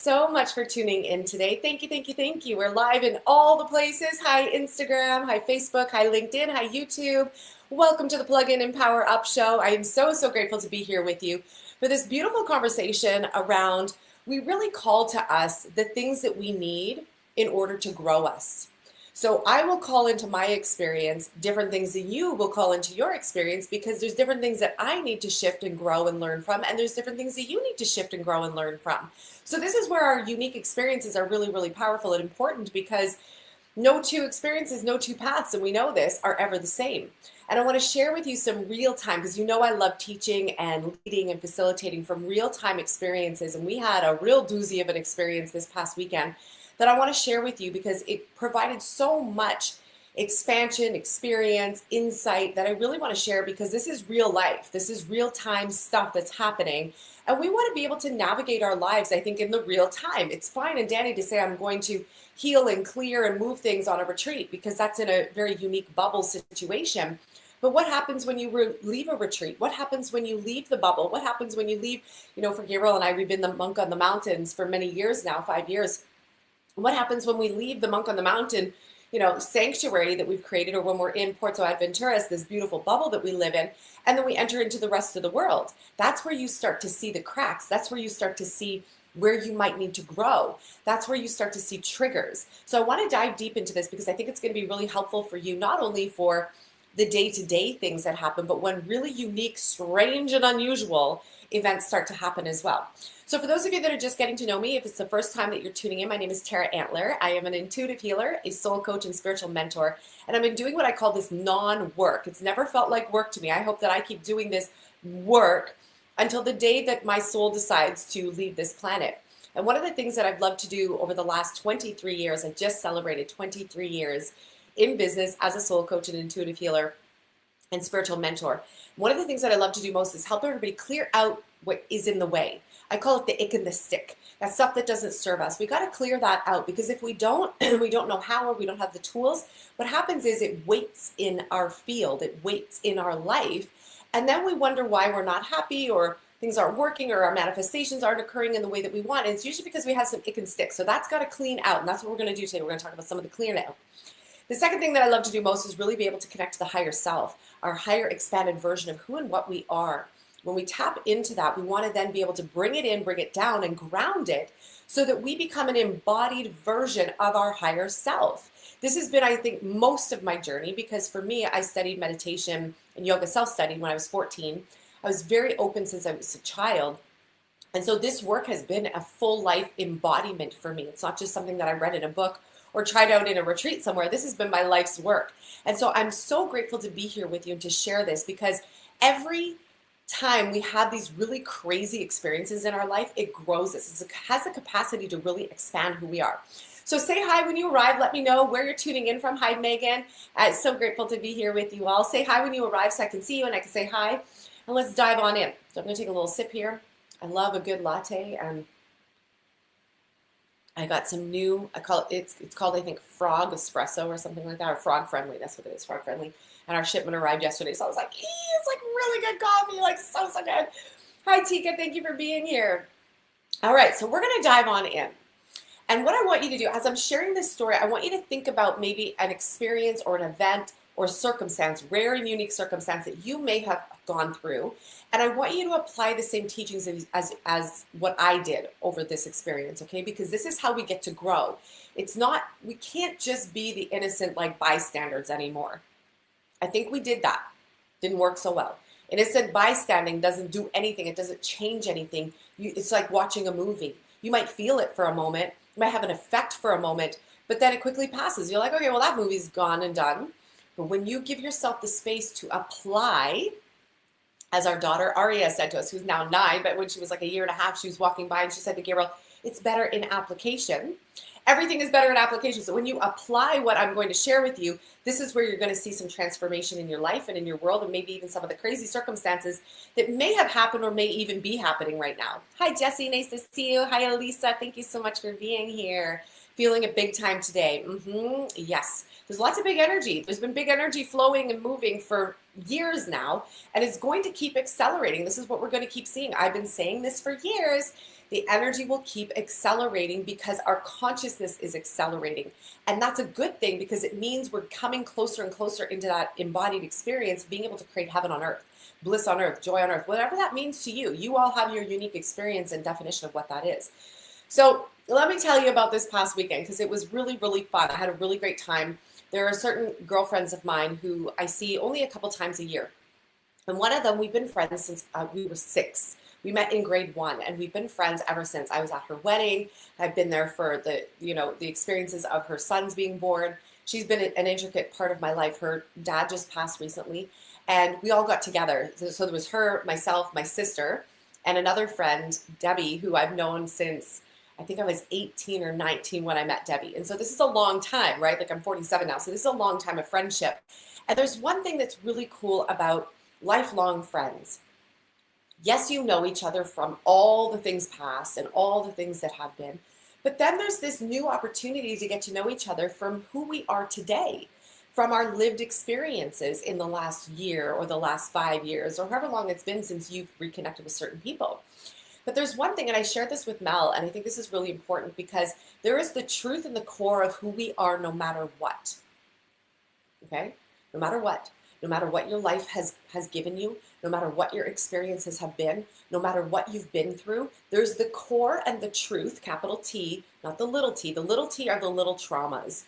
So much for tuning in today. Thank you, thank you, thank you. We're live in all the places. Hi, Instagram. Hi, Facebook. Hi, LinkedIn. Hi, YouTube. Welcome to the Plug In and Power Up Show. I am so grateful to be here with you for this beautiful conversation around we really call to us the things that we need in order to grow us. So I will call into my experience different things that you will call into your experience because there's different things that I need to shift and grow and learn from, and there's different things that you need to shift and grow and learn from. So this is where our unique experiences are really powerful and important because no two experiences, no two paths, and we know this, are ever the same. And I want to share with you some real time, because you know I love teaching and leading and facilitating from real time experiences. And we had a real doozy of an experience this past weekend that I want to share with you because it provided so much expansion, experience, insight that I really want to share because this is real life. This is real time stuff that's happening. And we want to be able to navigate our lives, I think, in the real time. It's fine and dandy to say I'm going to heal and clear and move things on a retreat because that's in a very unique bubble situation. But what happens when you leave a retreat? What happens when you leave the bubble? What happens when you leave, for Gabriel and I, we've been the monk on the mountains for many years now, 5 years. What happens when we leave the monk on the mountain, sanctuary that we've created, or when we're in Puerto Aventuras, this beautiful bubble that we live in, and then we enter into the rest of the world? That's where you start to see the cracks. That's where you start to see where you might need to grow. That's where you start to see triggers. So I want to dive deep into this because I think it's going to be really helpful for you, not only for the day-to-day things that happen, but when really unique, strange, and unusual events start to happen as well. So for those of you that are just getting to know me, if it's the first time that you're tuning in, my name is Tara Antler. I am an intuitive healer, a soul coach, and spiritual mentor. And I've been doing what I call this non-work. It's never felt like work to me. I hope that I keep doing this work until the day that my soul decides to leave this planet. And one of the things that I've loved to do over the last 23 years, I just celebrated 23 years in business as a soul coach and intuitive healer and spiritual mentor. One of the things that I love to do most is help everybody clear out what is in the way. I call it the ick and the stick. That stuff that doesn't serve us. We got to clear that out because if we don't, we don't know how, or we don't have the tools, what happens is it waits in our field, it waits in our life, and then we wonder why we're not happy, or things aren't working, or our manifestations aren't occurring in the way that we want. And it's usually because we have some ick and stick. So that's got to clean out, and that's what we're going to do today. We're going to talk about some of the clear out. The second thing that I love to do most is really be able to connect to the higher self, our higher expanded version of who and what we are. When we tap into that, we want to then be able to bring it in, bring it down, and ground it so that we become an embodied version of our higher self. This has been, I think, most of my journey because for me, I studied meditation and yoga self-study when I was 14. I was very open since I was a child. And so this work has been a full life embodiment for me. It's not just something that I read in a book or tried out in a retreat somewhere. This has been my life's work. And so I'm so grateful to be here with you and to share this because every time we have these really crazy experiences in our life, it grows us. It has the capacity to really expand who we are. So say hi when you arrive. Let me know where you're tuning in from. Hi, Megan. I'm so grateful to be here with you all. Say hi when you arrive so I can see you and I can say hi. And let's dive on in. So I'm going to take a little sip here. I love a good latte, and I got some new, it's called, I think, Frog Espresso or something like that, or Frog Friendly. That's what it is, Frog Friendly. And our shipment arrived yesterday, so I was like, it's like really good coffee, like so good. Hi, Tika, thank you for being here. All right, so we're gonna dive on in. And what I want you to do, as I'm sharing this story, I want you to think about maybe an experience or an event or circumstance, rare and unique circumstance that you may have gone through. And I want you to apply the same teachings as what I did over this experience, okay? Because this is how we get to grow. It's not, we can't just be the innocent like bystanders anymore. I think we did that. Didn't work so well. Innocent bystanding doesn't do anything. It doesn't change anything. It's like watching a movie. You might feel it for a moment. It might have an effect for a moment, but then it quickly passes. You're like, okay, well, that movie's gone and done. But when you give yourself the space to apply, as our daughter Aria said to us, who's now 9, but when she was like a year and a half, she was walking by and she said to Gabriel, it's better in application. Everything is better in application. So when you apply what I'm going to share with you, this is where you're going to see some transformation in your life and in your world, and maybe even some of the crazy circumstances that may have happened or may even be happening right now. Hi, Jessie. Nice to see you. Hi, Elisa. Thank you so much for being here. Feeling it big time today. Yes. There's lots of big energy. There's been big energy flowing and moving for years now, and it's going to keep accelerating. This is what we're going to keep seeing. I've been saying this for years. the energy will keep accelerating because our consciousness is accelerating. And that's a good thing because it means we're coming closer and closer into that embodied experience, being able to create heaven on earth, bliss on earth, joy on earth, whatever that means to you. You all have your unique experience and definition of what that is. So let me tell you about this past weekend because it was really, really fun. I had a really great time. There are certain girlfriends of mine who I see only a couple times a year. And one of them, we've been friends since we were 6. We met in grade 1, and we've been friends ever since. I was at her wedding. I've been there for the experiences of her sons being born. She's been an intricate part of my life. Her dad just passed recently, and we all got together. So there was her, myself, my sister, and another friend, Debbie, who I've known since I think I was 18 or 19 when I met Debbie. And so this is a long time, right? Like I'm 47 now. So this is a long time of friendship. And there's one thing that's really cool about lifelong friends. Yes, you know each other from all the things past and all the things that have been. But then there's this new opportunity to get to know each other from who we are today, from our lived experiences in the last year or the last 5 years or however long it's been since you've reconnected with certain people. But there's one thing, and I shared this with Mel, and I think this is really important because there is the truth in the core of who we are no matter what. Okay? No matter what. No matter what your life has given you, no matter what your experiences have been, no matter what you've been through, there's the core and the truth, capital T, not the little t. The little t are the little traumas.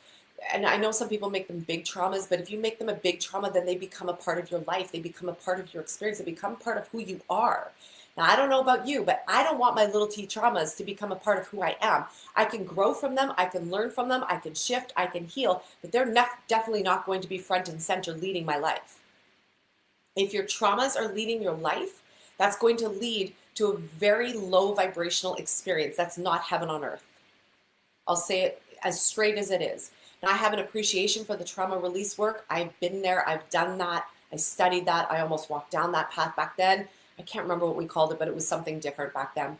And I know some people make them big traumas, but if you make them a big trauma, then they become a part of your life. They become a part of your experience. They become part of who you are. Now, I don't know about you, but I don't want my little t traumas to become a part of who I am. I can grow from them. I can learn from them. I can shift. I can heal, but they're definitely not going to be front and center leading my life. If your traumas are leading your life, that's going to lead to a very low vibrational experience. That's not heaven on earth. I'll say it as straight as it is. And I have an appreciation for the trauma release work. I've been there. I've done that. I studied that. I almost walked down that path back then. I can't remember what we called it, but it was something different back then.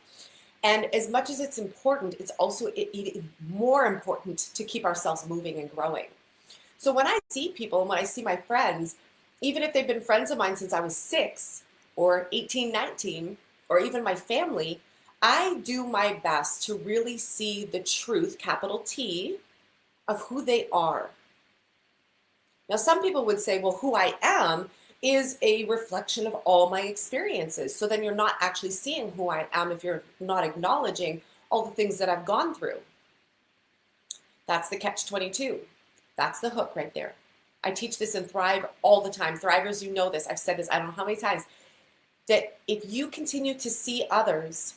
And as much as it's important, it's also even more important to keep ourselves moving and growing. So when I see people and when I see my friends, even if they've been friends of mine since I was 6 or 18, 19, or even my family, I do my best to really see the truth, capital T, of who they are. Now, some people would say, well, who I am is a reflection of all my experiences. So then you're not actually seeing who I am if you're not acknowledging all the things that I've gone through. That's the catch-22. That's the hook right there. I teach this in Thrive all the time. Thrivers, you know this. I've said this I don't know how many times. That if you continue to see others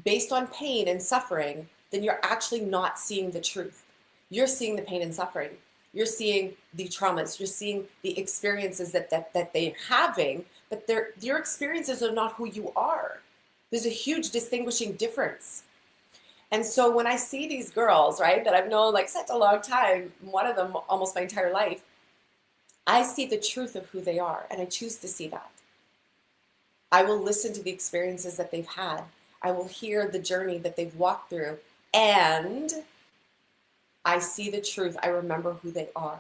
based on pain and suffering, then you're actually not seeing the truth. You're seeing the pain and suffering. You're seeing the traumas. You're seeing the experiences that they're having, but your experiences are not who you are. There's a huge distinguishing difference. And so when I see these girls, right, that I've known like such a long time, one of them almost my entire life, I see the truth of who they are, and I choose to see that. I will listen to the experiences that they've had. I will hear the journey that they've walked through, and I see the truth. I remember who they are.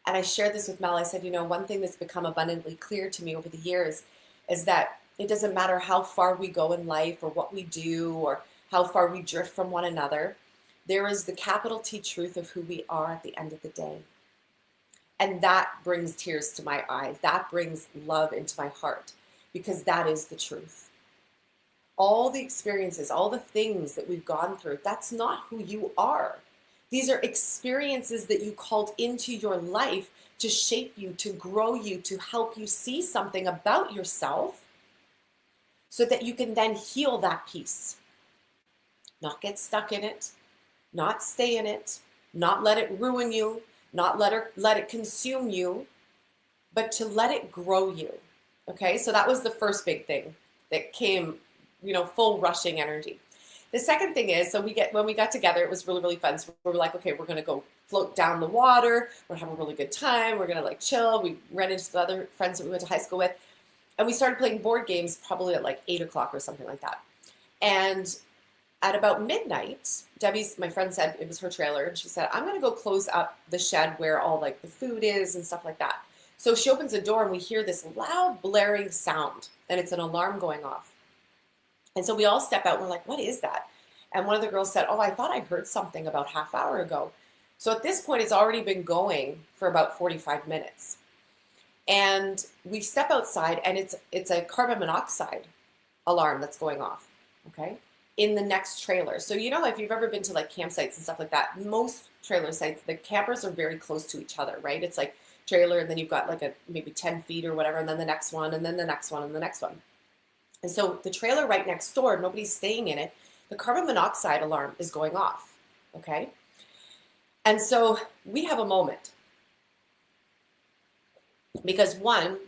And I shared this with Mel. I said, one thing that's become abundantly clear to me over the years is that it doesn't matter how far we go in life or what we do or how far we drift from one another. There is the capital T truth of who we are at the end of the day. And that brings tears to my eyes. That brings love into my heart because that is the truth. All the experiences, all the things that we've gone through, that's not who you are. These are experiences that you called into your life to shape you, to grow you, to help you see something about yourself so that you can then heal that piece. Not get stuck in it, not stay in it, not let it ruin you, not let it consume you, but to let it grow you. Okay, so that was the first big thing that came, full rushing energy. The second thing is, when we got together, it was really, really fun. So we were like, okay, we're going to go float down the water. We're going to have a really good time. We're going to chill. We ran into the other friends that we went to high school with. And we started playing board games probably at 8 o'clock or something like that. And at about midnight, my friend said it was her trailer. And she said, I'm going to go close up the shed where all the food is and stuff like that. So she opens the door and we hear this loud blaring sound. And it's an alarm going off. And so we all step out and we're like, what is that? And one of the girls said, oh, I thought I heard something about half hour ago. So at this point, it's already been going for about 45 minutes. And we step outside and it's a carbon monoxide alarm that's going off, okay, in the next trailer. So you know, if you've ever been to like campsites and stuff like that, most trailer sites, the campers are very close to each other, right? It's like trailer and then you've got like a maybe 10 feet or whatever, and then the next one, and then the next one, and the next one. And so the trailer right next door, nobody's staying in it. The carbon monoxide alarm is going off, okay? And so we have a moment because one,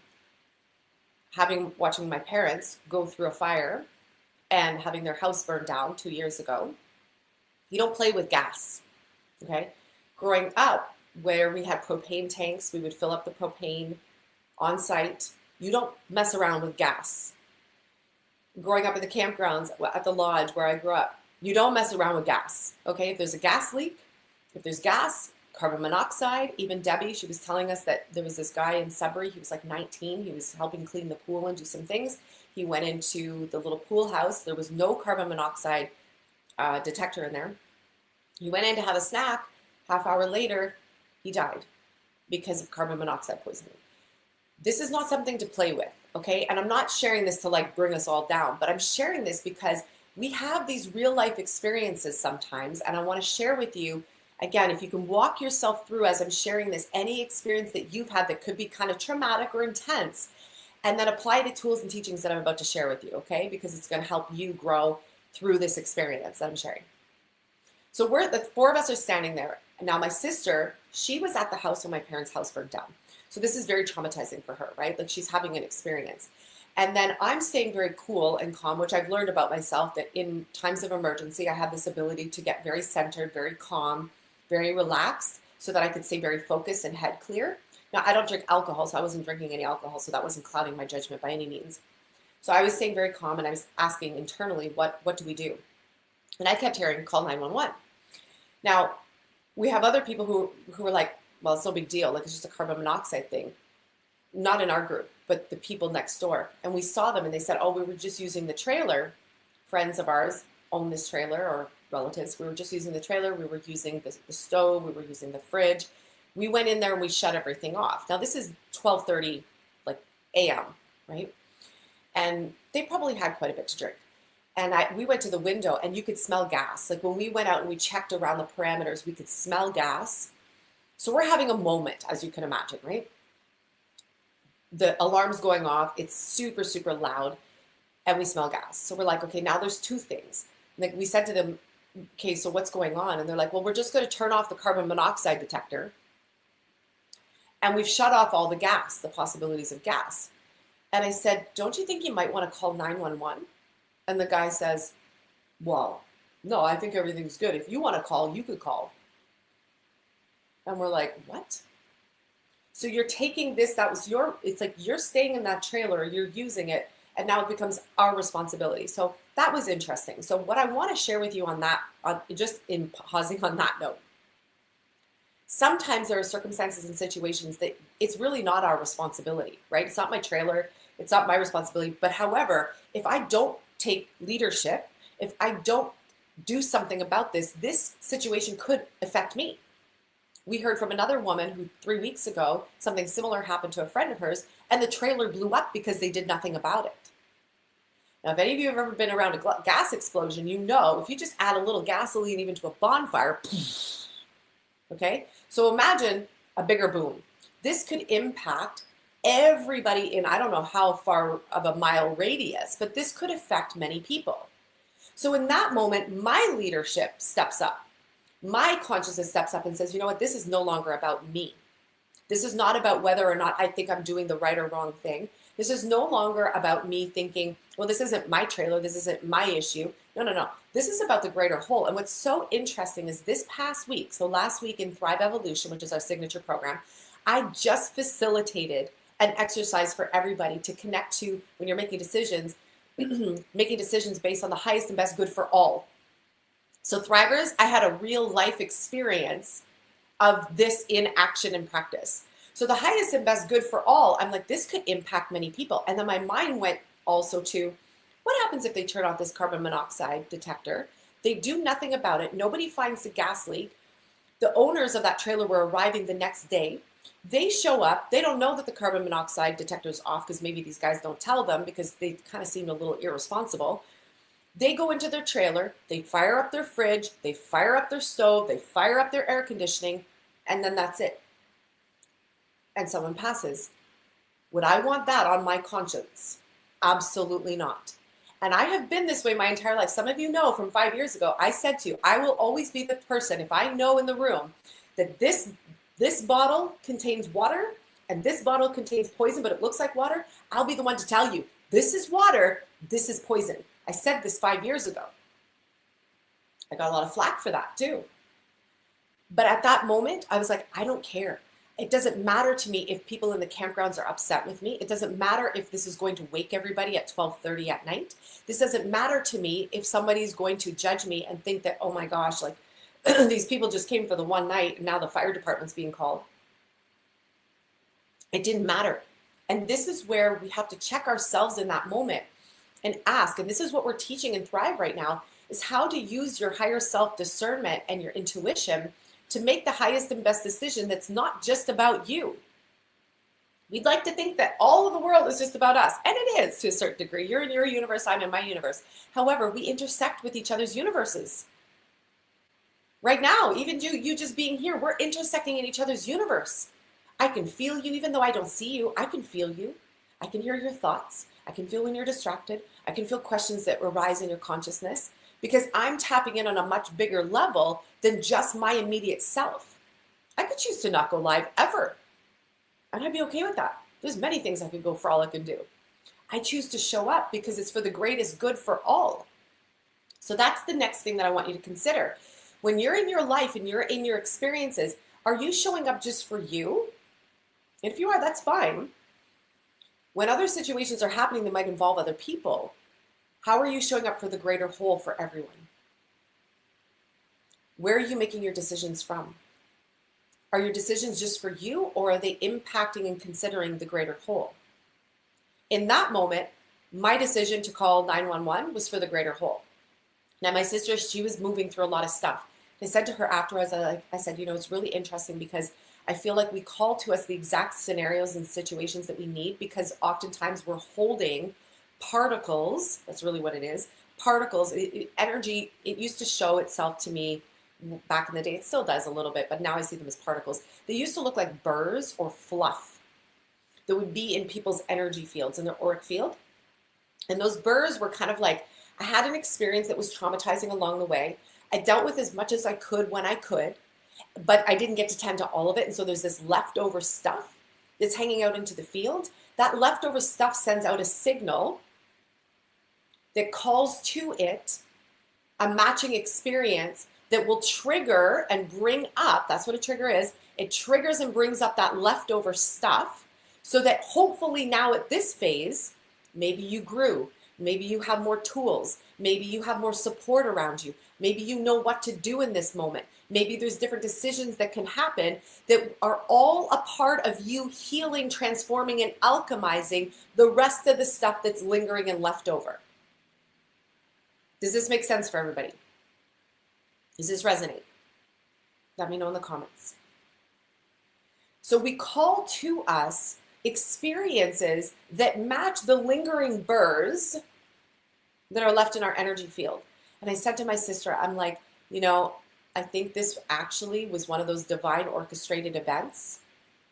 watching my parents go through a fire and having their house burned down 2 years ago, you don't play with gas, okay? Growing up, where we had propane tanks, we would fill up the propane on site. You don't mess around with gas. Growing up in the campgrounds, at the lodge where I grew up, you don't mess around with gas, okay? If there's a gas leak, if there's gas, carbon monoxide, even Debbie, she was telling us that there was this guy in Sudbury, he was like 19, he was helping clean the pool and do some things. He went into the little pool house, there was no carbon monoxide detector in there. He went in to have a snack, half hour later, he died because of carbon monoxide poisoning. This is not something to play with, okay? And I'm not sharing this to like bring us all down, but I'm sharing this because we have these real life experiences sometimes, and I want to share with you, again, if you can walk yourself through as I'm sharing this, any experience that you've had that could be kind of traumatic or intense, and then apply the tools and teachings that I'm about to share with you, okay? Because it's going to help you grow through this experience that I'm sharing. So the four of us are standing there. Now my sister, she was at the house when my parents' house burned down. So this is very traumatizing for her, right? Like she's having an experience. And then I'm staying very cool and calm, which I've learned about myself, that in times of emergency, I have this ability to get very centered, very calm, very relaxed, so that I could stay very focused and head clear. Now, I don't drink alcohol, so I wasn't drinking any alcohol, so that wasn't clouding my judgment by any means. So I was staying very calm, and I was asking internally, what do we do? And I kept hearing, call 911. Now, we have other people who were like, well, it's no big deal. Like, it's just a carbon monoxide thing. Not in our group, but the people next door. And we saw them and they said, oh, we were just using the trailer. Friends of ours own this trailer, or relatives. We were just using the trailer. We were using the stove. We were using the fridge. We went in there and we shut everything off. Now, this is 12:30 like a.m., right? And they probably had quite a bit to drink. And we went to the window and you could smell gas. Like when we went out and we checked around the parameters, we could smell gas. So we're having a moment, as you can imagine, right? The alarm's going off. It's super, super loud. And we smell gas. So we're like, okay, now there's two things. Like we said to them, okay, so what's going on? And they're like, well, we're just going to turn off the carbon monoxide detector. And we've shut off all the gas, the possibilities of gas. And I said, don't you think you might want to call 911? And the guy says, well, no, I think everything's good. If you want to call, you could call. And we're like, what? So you're taking this, it's like you're staying in that trailer, you're using it, and now it becomes our responsibility. So that was interesting. So what I want to share with you on that, just in pausing on that note, sometimes there are circumstances and situations that it's really not our responsibility, right? It's not my trailer, it's not my responsibility. But however, if I don't take leadership, if I don't do something about this situation could affect me. We heard from another woman who 3 weeks ago, something similar happened to a friend of hers, and the trailer blew up because they did nothing about it. Now, if any of you have ever been around a gas explosion, you know if you just add a little gasoline even to a bonfire, okay? So imagine a bigger boom. This could impact everybody in, I don't know how far of a mile radius, but this could affect many people. So in that moment, my leadership steps up. My consciousness steps up and says, you know what, this is no longer about me. This is not about whether or not I think I'm doing the right or wrong thing. This is no longer about me thinking, well, this isn't my trailer, this isn't my issue. No. This is about the greater whole. And what's so interesting is this past week, so last week in Thrive Evolution, which is our signature program, I just facilitated an exercise for everybody to connect to when you're making decisions, making decisions based on the highest and best good for all. So Thrivers, I had a real life experience of this in action and practice. So the highest and best good for all, I'm like, this could impact many people. And then my mind went also to, What happens if they turn off this carbon monoxide detector? They do nothing about it. Nobody finds the gas leak. The owners of that trailer were arriving the next day. They show up. They don't know that the carbon monoxide detector is off because maybe these guys don't tell them because they kind of seem a little irresponsible. They go into their trailer. They fire up their fridge. They fire up their stove. They fire up their air conditioning. And then that's it. And someone passes. Would I want that on my conscience? Absolutely not. And I have been this way my entire life. Some of you know from 5 years ago, I said to you, I will always be the person, if I know in the room that this bottle contains water and this bottle contains poison, but it looks like water, I'll be the one to tell you, this is water, this is poison. I said this 5 years ago. I got a lot of flack for that too. But at that moment, I was like, I don't care. It doesn't matter to me if people in the campgrounds are upset with me. It doesn't matter if this is going to wake everybody at 12:30 at night. This doesn't matter to me if somebody's going to judge me and think that, oh my gosh, like these people just came for the one night and now the fire department's being called. It didn't matter. And this is where we have to check ourselves in that moment and ask, and this is what we're teaching in Thrive right now, is how to use your higher self discernment and your intuition to make the highest and best decision that's not just about you. We'd like to think that all of the world is just about us, and it is to a certain degree. You're in your universe, I'm in my universe. However, we intersect with each other's universes. Right now, even you just being here, we're intersecting in each other's universe. I can feel you even though I don't see you. I can feel you. I can hear your thoughts. I can feel when you're distracted. I can feel questions that arise in your consciousness because I'm tapping in on a much bigger level than just my immediate self. I could choose to not go live ever, and I'd be okay with that. There's many things I could go frolic and do. I choose to show up because it's for the greatest good for all. So that's the next thing that I want you to consider. When you're in your life and you're in your experiences, are you showing up just for you? And if you are, that's fine. When other situations are happening that might involve other people, how are you showing up for the greater whole for everyone? Where are you making your decisions from? Are your decisions just for you, or are they impacting and considering the greater whole? In that moment, my decision to call 911 was for the greater whole. Now, my sister, she was moving through a lot of stuff. I said to her afterwards, I said, it's really interesting because I feel like we call to us the exact scenarios and situations that we need because oftentimes we're holding particles. That's really what it is. Particles, energy, it used to show itself to me back in the day. It still does a little bit, but now I see them as particles. They used to look like burrs or fluff that would be in people's energy fields, in their auric field. And those burrs were kind of like, I had an experience that was traumatizing along the way. I dealt with as much as I could when I could, but I didn't get to tend to all of it. And so there's this leftover stuff that's hanging out into the field. That leftover stuff sends out a signal that calls to it a matching experience that will trigger and bring up, that's what a trigger is, it triggers and brings up that leftover stuff so that hopefully now at this phase, maybe you grew, maybe you have more tools, maybe you have more support around you, maybe you know what to do in this moment, maybe there's different decisions that can happen that are all a part of you healing, transforming, and alchemizing the rest of the stuff that's lingering and left over. Does this make sense for everybody? Does this resonate? Let me know in the comments. So we call to us experiences that match the lingering burrs that are left in our energy field. And I said to my sister, I'm like, I think this actually was one of those divine orchestrated events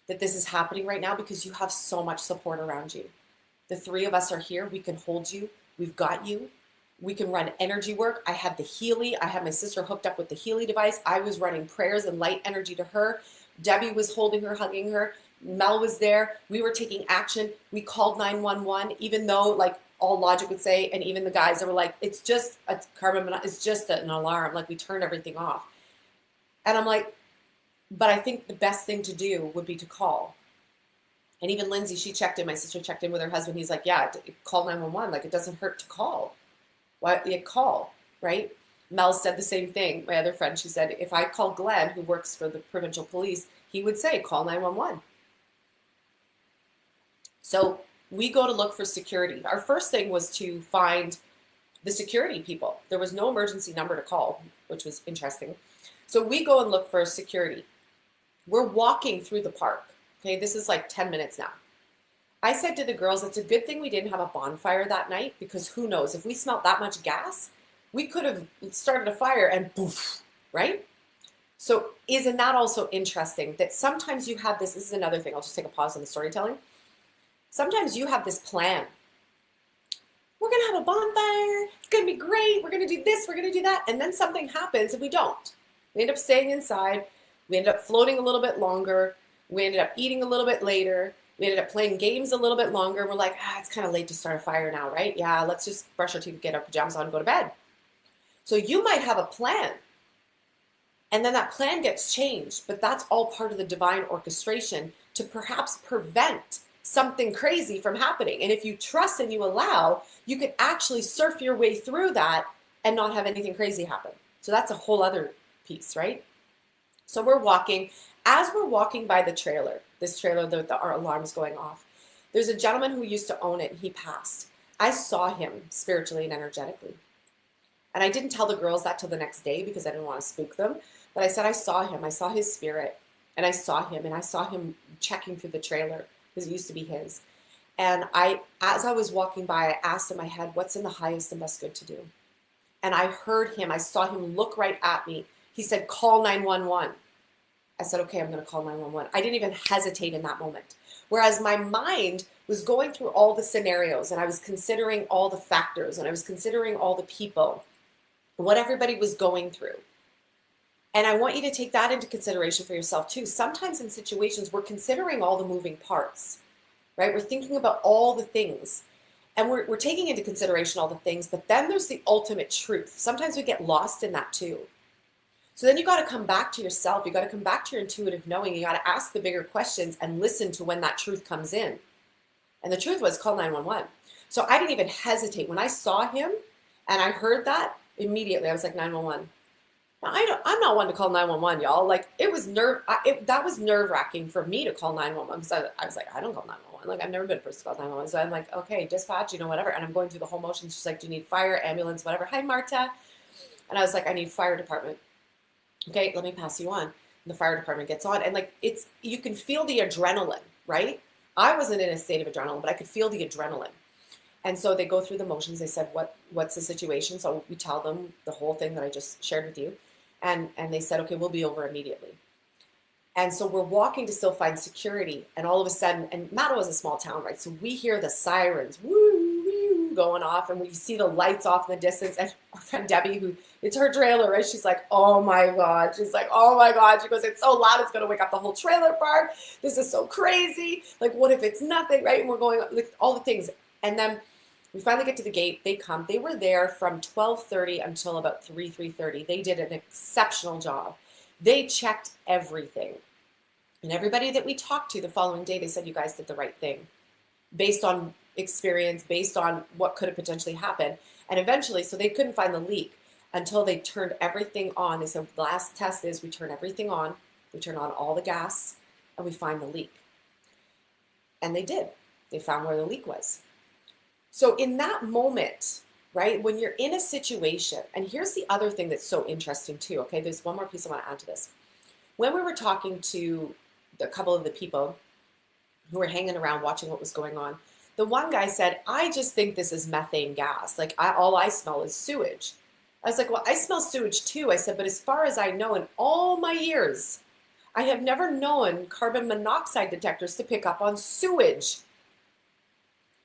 that this is happening right now because you have so much support around you. The three of us are here. We can hold you. We've got you. We can run energy work. I had the Healy. I had my sister hooked up with the Healy device. I was running prayers and light energy to her. Debbie was holding her, hugging her. Mel was there. We were taking action. We called 911, even though like all logic would say, and even the guys that were like, it's just a carbon, it's just an alarm. Like we turned everything off. And I'm like, but I think the best thing to do would be to call. And even Lindsay, she checked in. My sister checked in with her husband. He's like, yeah, call 911. Like it doesn't hurt to call. Why you call, right? Mel said the same thing. My other friend, she said, if I call Glenn, who works for the provincial police, he would say, call 911. So we go to look for security. Our first thing was to find the security people. There was no emergency number to call, which was interesting. So we go and look for security. We're walking through the park. Okay, this is like 10 minutes now. I said to the girls, it's a good thing we didn't have a bonfire that night, because who knows, if we smelt that much gas, we could have started a fire and poof, right? So isn't that also interesting that sometimes you have this is another thing, I'll just take a pause on the storytelling. Sometimes you have this plan. We're going to have a bonfire. It's going to be great. We're going to do this. We're going to do that. And then something happens and we don't. We end up staying inside. We ended up floating a little bit longer. We ended up eating a little bit later. We ended up playing games a little bit longer. We're like, it's kind of late to start a fire now, right? Yeah, let's just brush our teeth, get our pajamas on, and go to bed. So you might have a plan. And then that plan gets changed. But that's all part of the divine orchestration to perhaps prevent something crazy from happening. And if you trust and you allow, you can actually surf your way through that and not have anything crazy happen. So that's a whole other piece, right? So we're walking. As we're walking by the trailer, this trailer, our alarm's going off, there's a gentleman who used to own it and he passed. I saw him spiritually and energetically. And I didn't tell the girls that till the next day because I didn't want to spook them. But I said I saw him. I saw his spirit. And I saw him checking through the trailer because it used to be his. And as I was walking by, I asked in my head, what's in the highest and best good to do? And I heard him. I saw him look right at me. He said, call 911. I said, okay, I'm going to call 911. I didn't even hesitate in that moment. Whereas my mind was going through all the scenarios and I was considering all the factors and I was considering all the people, what everybody was going through. And I want you to take that into consideration for yourself too. Sometimes in situations, we're considering all the moving parts, right? We're thinking about all the things and we're taking into consideration all the things, but then there's the ultimate truth. Sometimes we get lost in that too. So then you got to come back to yourself. You got to come back to your intuitive knowing. You got to ask the bigger questions and listen to when that truth comes in. And the truth was call 911. So I didn't even hesitate. When I saw him and I heard that, immediately I was like 911. Now, I'm not one to call 911, y'all. Like it was that was nerve-wracking for me to call 911 because I was like, I don't call 911. Like I've never been a person to call 911. So I'm like, okay, dispatch, whatever. And I'm going through the whole motions. She's like, do you need fire, ambulance, whatever? Hi, Marta. And I was like, I need fire department. Okay, let me pass you on. And the fire department gets on. And like you can feel the adrenaline, right? I wasn't in a state of adrenaline, but I could feel the adrenaline. And so they go through the motions. They said, what's the situation? So we tell them the whole thing that I just shared with you. And they said, okay, we'll be over immediately. And so we're walking to still find security. And all of a sudden, and Mattawa is a small town, right? So we hear the sirens, woo, woo, going off. And we see the lights off in the distance. And our friend Debbie, it's her trailer, right? She's like, oh my God. She's like, oh my God. She goes, it's so loud. It's going to wake up the whole trailer park. This is so crazy. Like, what if it's nothing, right? And we're going, like, all the things. And then we finally get to the gate. They come. They were there from 12:30 until about 3:30. They did an exceptional job. They checked everything. And everybody that we talked to the following day, they said, you guys did the right thing based on experience, based on what could have potentially happened. And eventually, so they couldn't find the leak until they turned everything on. They said, the last test is we turn everything on. We turn on all the gas and we find the leak. And they did. They found where the leak was. So in that moment, right, when you're in a situation, and here's the other thing that's so interesting too, okay, there's one more piece I want to add to this. When we were talking to a couple of the people who were hanging around watching what was going on, the one guy said, I just think this is methane gas. Like all I smell is sewage. I was like, well, I smell sewage too. I said, but as far as I know, in all my years, I have never known carbon monoxide detectors to pick up on sewage.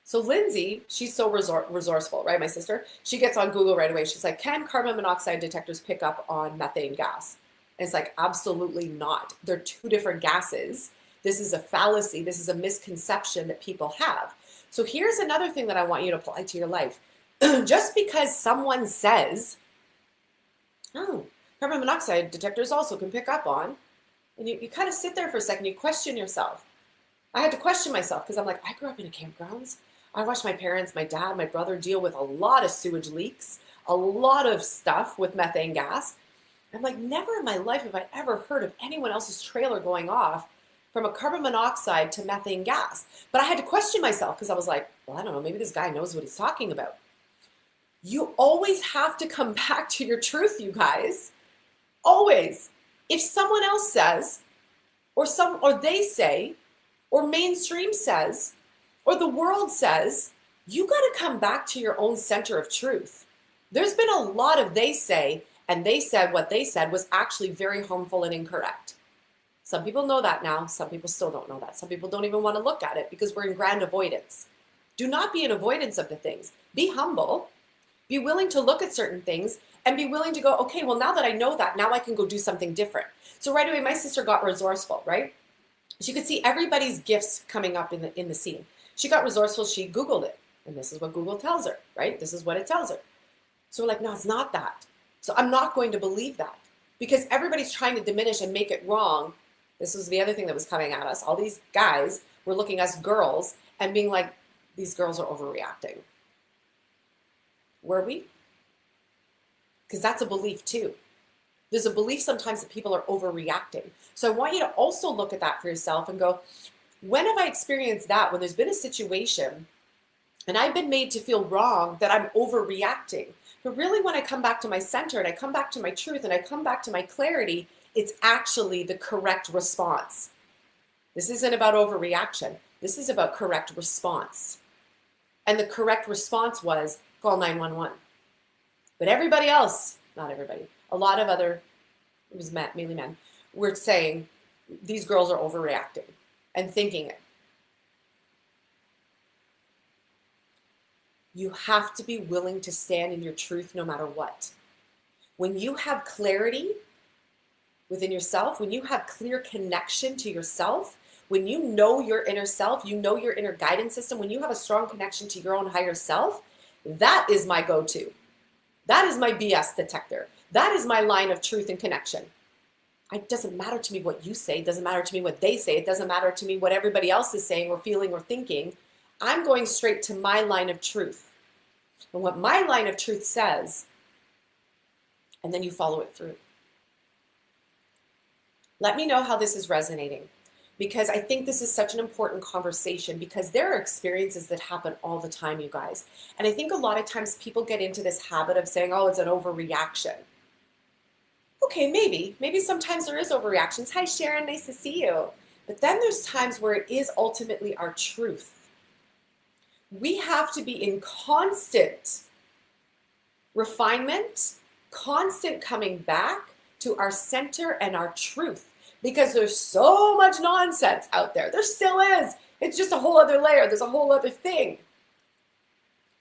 So Lindsay, she's so resourceful, right? My sister, she gets on Google right away. She's like, can carbon monoxide detectors pick up on methane gas? And it's like, absolutely not. They're two different gases. This is a fallacy. This is a misconception that people have. So here's another thing that I want you to apply to your life. Just because someone says, oh, carbon monoxide detectors also can pick up on, and you kind of sit there for a second, you question yourself. I had to question myself because I'm like, I grew up in a campgrounds. I watched my parents, my dad, my brother deal with a lot of sewage leaks, a lot of stuff with methane gas. I'm like, never in my life have I ever heard of anyone else's trailer going off from a carbon monoxide to methane gas. But I had to question myself because I was like, well, I don't know, maybe this guy knows what he's talking about. You always have to come back to your truth, you guys. Always. If someone else says, or they say, or mainstream says, or the world says, you got to come back to your own center of truth. There's been a lot of they say, and they said what they said was actually very harmful and incorrect. Some people know that now. Some people still don't know that. Some people don't even want to look at it because we're in grand avoidance. Do not be in avoidance of the things. Be humble. Be willing to look at certain things and be willing to go, okay, well, now that I know that, now I can go do something different. So right away, my sister got resourceful, right? She could see everybody's gifts coming up in the scene. She got resourceful. She Googled it. And this is what Google tells her, right? This is what it tells her. So we're like, no, it's not that. So I'm not going to believe that because everybody's trying to diminish and make it wrong. This was the other thing that was coming at us. All these guys were looking at us girls and being like, these girls are overreacting. Were we? Because that's a belief too. There's a belief sometimes that people are overreacting. So I want you to also look at that for yourself and go, when have I experienced that? When there's been a situation and I've been made to feel wrong that I'm overreacting. But really when I come back to my center and I come back to my truth and I come back to my clarity, it's actually the correct response. This isn't about overreaction. This is about correct response. And the correct response was call 911. But everybody else, not everybody, a lot of other, it was mainly men, were saying these girls are overreacting and thinking it. You have to be willing to stand in your truth no matter what. When you have clarity within yourself, when you have clear connection to yourself, when you know your inner self, you know your inner guidance system, when you have a strong connection to your own higher self, that is my go-to. That is my BS detector. That is my line of truth and connection. It doesn't matter to me what you say. It doesn't matter to me what they say. It doesn't matter to me what everybody else is saying or feeling or thinking. I'm going straight to my line of truth. And what my line of truth says, and then you follow it through. Let me know how this is resonating, because I think this is such an important conversation, because there are experiences that happen all the time, you guys. And I think a lot of times people get into this habit of saying, oh, it's an overreaction. Okay, maybe sometimes there is overreactions. Hi, Sharon, nice to see you. But then there's times where it is ultimately our truth. We have to be in constant refinement, constant coming back to our center and our truth, because there's so much nonsense out there. There still is. It's just a whole other layer. There's a whole other thing.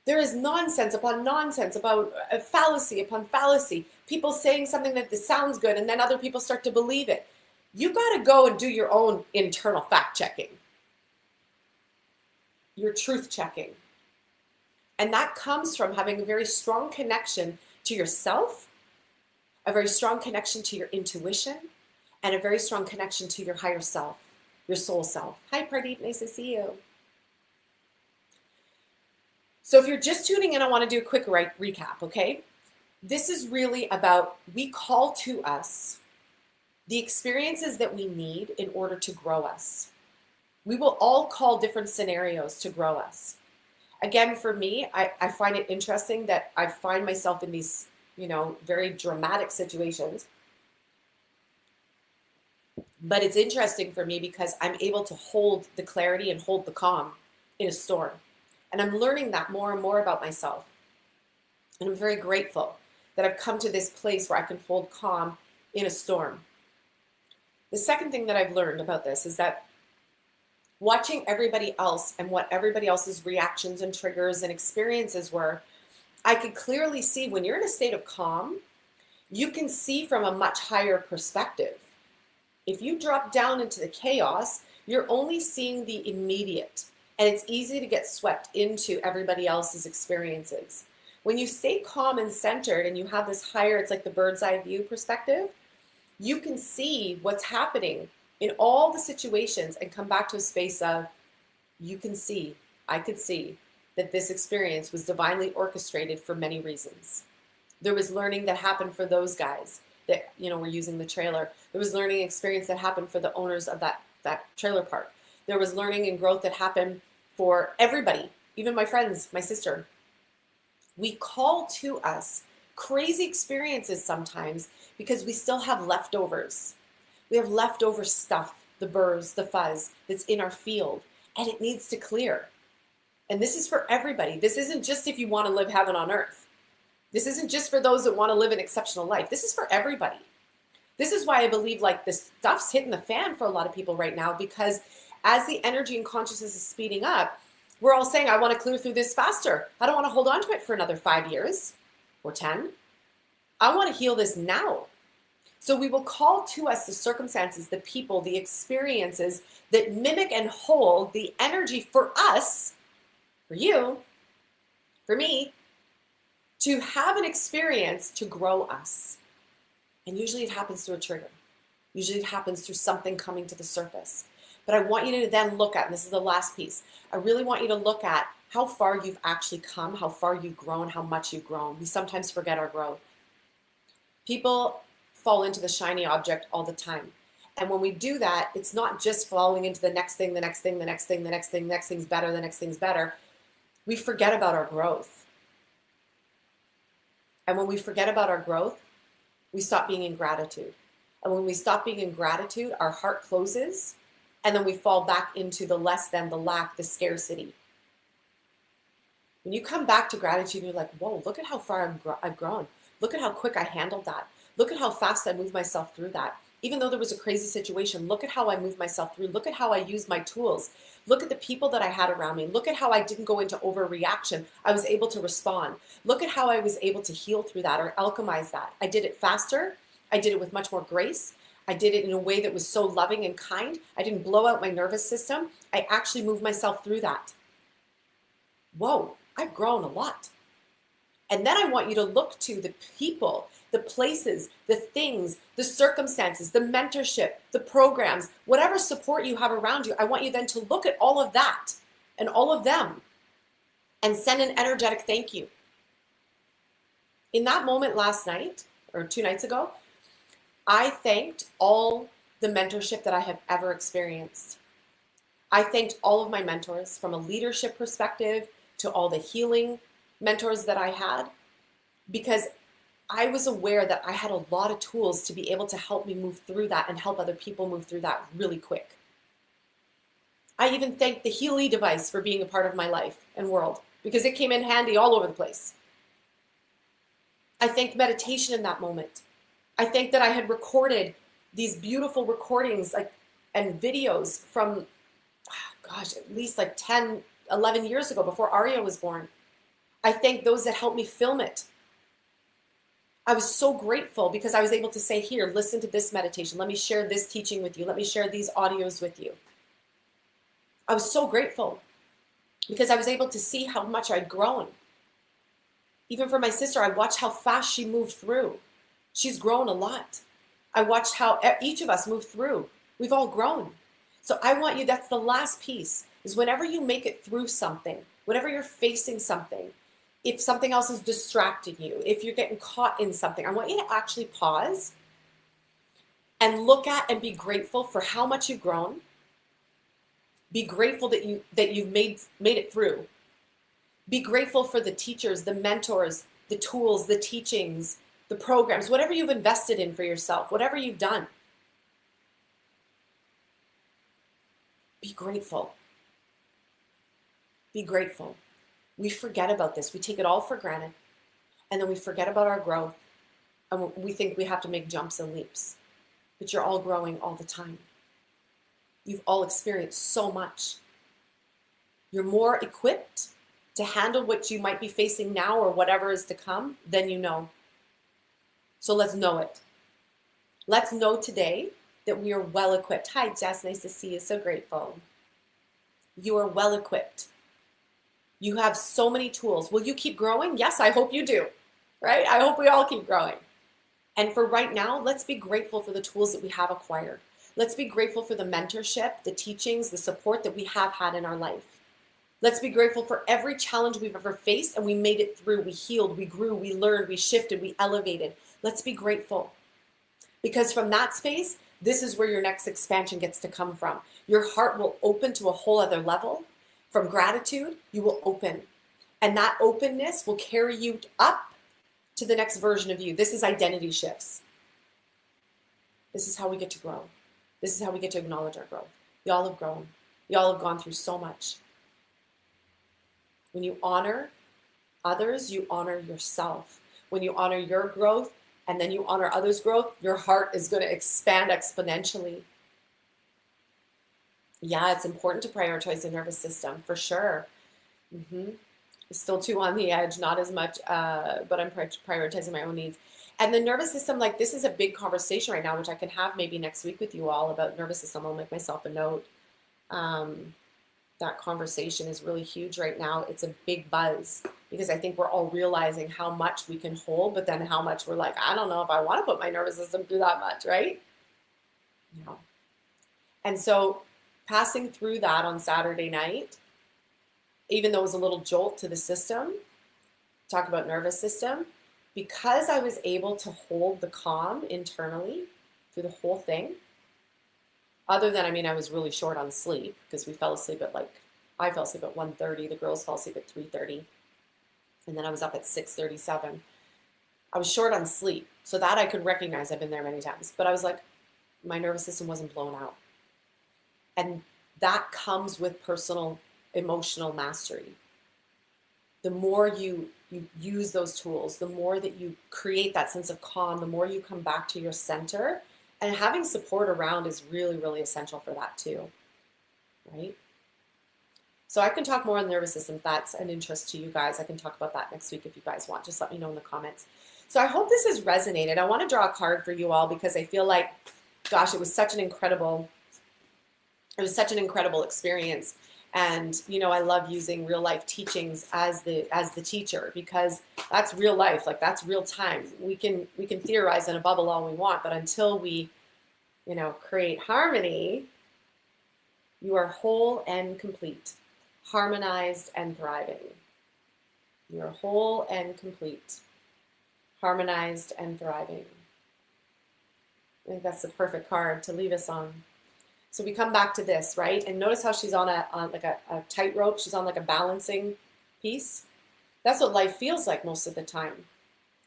There is nonsense upon nonsense, about fallacy upon fallacy. People saying something that sounds good and then other people start to believe it. You got to go and do your own internal fact checking. Your truth checking. And that comes from having a very strong connection to yourself, a very strong connection to your intuition, and a very strong connection to your higher self, your soul self. Hi, Pradeep, nice to see you. So if you're just tuning in, I want to do a quick recap, okay? This is really about, we call to us the experiences that we need in order to grow us. We will all call different scenarios to grow us. Again, for me, I find it interesting that I find myself in these, very dramatic situations. But it's interesting for me because I'm able to hold the clarity and hold the calm in a storm. And I'm learning that more and more about myself. And I'm very grateful that I've come to this place where I can hold calm in a storm. The second thing that I've learned about this is that watching everybody else and what everybody else's reactions and triggers and experiences were, I could clearly see when you're in a state of calm, you can see from a much higher perspective. If you drop down into the chaos, you're only seeing the immediate, and it's easy to get swept into everybody else's experiences. When you stay calm and centered and you have this higher, it's like the bird's eye view perspective, you can see what's happening in all the situations and come back to a space of, I could see that this experience was divinely orchestrated for many reasons. There was learning that happened for those guys that, were using the trailer. There was learning experience that happened for the owners of that that trailer park. There was learning and growth that happened for everybody, even my friends, my sister. We call to us crazy experiences sometimes because we still have leftovers. We have leftover stuff, the burrs, the fuzz that's in our field, and it needs to clear. And this is for everybody. This isn't just if you want to live heaven on earth. This isn't just for those that want to live an exceptional life. This is for everybody. This is why I believe like this stuff's hitting the fan for a lot of people right now, because as the energy and consciousness is speeding up, we're all saying, I want to clear through this faster. I don't want to hold on to it for another 5 years or 10. I want to heal this now. So we will call to us the circumstances, the people, the experiences that mimic and hold the energy for us, for you, for me, to have an experience to grow us. And usually it happens through a trigger. Usually it happens through something coming to the surface. But I want you to then look at, and this is the last piece, I really want you to look at how far you've actually come, how far you've grown, how much you've grown. We sometimes forget our growth. People fall into the shiny object all the time. And when we do that, it's not just falling into the next thing, the next thing, the next thing, the next thing, the next thing's better, the next thing's better. We forget about our growth. And when we forget about our growth, we stop being in gratitude. And when we stop being in gratitude, our heart closes, and then we fall back into the less than, the lack, the scarcity. When you come back to gratitude, you're like, whoa, look at how far I've grown. Look at how quick I handled that. Look at how fast I moved myself through that. Even though there was a crazy situation, look at how I moved myself through. Look at how I used my tools. Look at the people that I had around me. Look at how I didn't go into overreaction. I was able to respond. Look at how I was able to heal through that or alchemize that. I did it faster. I did it with much more grace. I did it in a way that was so loving and kind. I didn't blow out my nervous system. I actually moved myself through that. Whoa, I've grown a lot. And then I want you to look to the people, the places, the things, the circumstances, the mentorship, the programs, whatever support you have around you. I want you then to look at all of that and all of them and send an energetic thank you. In that moment last night or 2 nights ago, I thanked all the mentorship that I have ever experienced. I thanked all of my mentors from a leadership perspective to all the healing mentors that I had, because I was aware that I had a lot of tools to be able to help me move through that and help other people move through that really quick. I even thanked the Healy device for being a part of my life and world, because it came in handy all over the place. I thanked meditation in that moment. I think that I had recorded these beautiful recordings and videos from, at least 10, 11 years ago before Aria was born. I thank those that helped me film it. I was so grateful because I was able to say, here, listen to this meditation. Let me share this teaching with you. Let me share these audios with you. I was so grateful because I was able to see how much I'd grown. Even for my sister, I watched how fast she moved through. She's grown a lot. I watched how each of us moved through. We've all grown. So I want you, that's the last piece, is whenever you make it through something, whenever you're facing something, if something else is distracting you, if you're getting caught in something, I want you to actually pause and look at and be grateful for how much you've grown. Be grateful that you've made it through. Be grateful for the teachers, the mentors, the tools, the teachings, the programs, whatever you've invested in for yourself, whatever you've done. Be grateful. Be grateful. We forget about this. We take it all for granted. And then we forget about our growth. And we think we have to make jumps and leaps. But you're all growing all the time. You've all experienced so much. You're more equipped to handle what you might be facing now or whatever is to come than you know. So let's know it. Let's know today that we are well equipped. Hi, Jess. Nice to see you. So grateful. You are well equipped. You have so many tools. Will you keep growing? Yes, I hope you do. Right? I hope we all keep growing. And for right now, let's be grateful for the tools that we have acquired. Let's be grateful for the mentorship, the teachings, the support that we have had in our life. Let's be grateful for every challenge we've ever faced and we made it through. We healed, we grew, we learned, we shifted, we elevated. Let's be grateful. Because from that space, This is where your next expansion gets to come from. Your heart will open to a whole other level. From gratitude, you will open. And that openness will carry you up to the next version of you. This is identity shifts. This is how we get to grow. This is how we get to acknowledge our growth. Y'all have grown. Y'all have gone through so much. When you honor others, you honor yourself. When you honor your growth and then you honor others' growth, your heart is going to expand exponentially. Yeah, it's important to prioritize the nervous system for sure. Still too on the edge, not as much, but I'm prioritizing my own needs. And the nervous system, like this is a big conversation right now, which I can have maybe next week with you all about nervous system. I'll make myself a note. That conversation is really huge right now. It's a big buzz because I think we're all realizing how much we can hold, but then how much we're like, I don't know if I want to put my nervous system through that much, right? No. And so passing through that on Saturday night, even though it was a little jolt to the system, talk about nervous system, because I was able to hold the calm internally through the whole thing, other than, I was really short on sleep because we fell asleep at I fell asleep at 1:30, the girls fell asleep at 3:30, and then I was up at 6:37. I was short on sleep, so that I could recognize. I've been there many times, but I was like, my nervous system wasn't blown out. And that comes with personal emotional mastery. The more you use those tools, the more that you create that sense of calm, the more you come back to your center. And having support around is really, really essential for that too, right? So I can talk more on the nervous system if that's an interest to you guys. I can talk about that next week if you guys want. Just let me know in the comments. So I hope this has resonated. I want to draw a card for you all because I feel like, gosh, it was such an incredible experience. And, I love using real life teachings as the teacher because that's real life. Like that's real time. We can theorize in a bubble all we want, but until we, create harmony, you are whole and complete, harmonized and thriving. You're whole and complete, harmonized and thriving. I think that's the perfect card to leave us on. So we come back to this, right? And notice how she's on a tightrope. She's on like a balancing piece. That's what life feels like most of the time.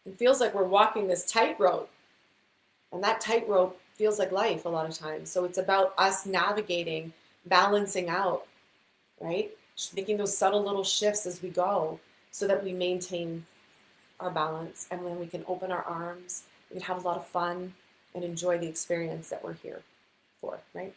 It feels like we're walking this tightrope. And that tightrope feels like life a lot of times. So it's about us navigating, balancing out, right? Making those subtle little shifts as we go so that we maintain our balance. And then we can open our arms, we can have a lot of fun and enjoy the experience that we're here for, right?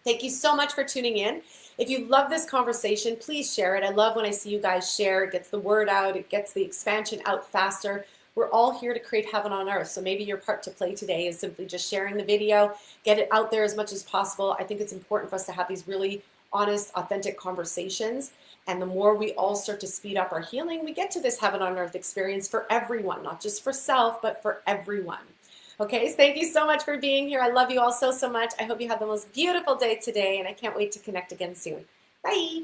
Thank you so much for tuning in. If you love this conversation, please share it. I love when I see you guys share. It gets the word out. It gets the expansion out faster. We're all here to create heaven on earth. So maybe your part to play today is simply just sharing the video, get it out there as much as possible. I think it's important for us to have these really honest, authentic conversations. And the more we all start to speed up our healing, we get to this heaven on earth experience for everyone, not just for self, but for everyone. Okay, so thank you so much for being here. I love you all so, so much. I hope you have the most beautiful day today, and I can't wait to connect again soon. Bye.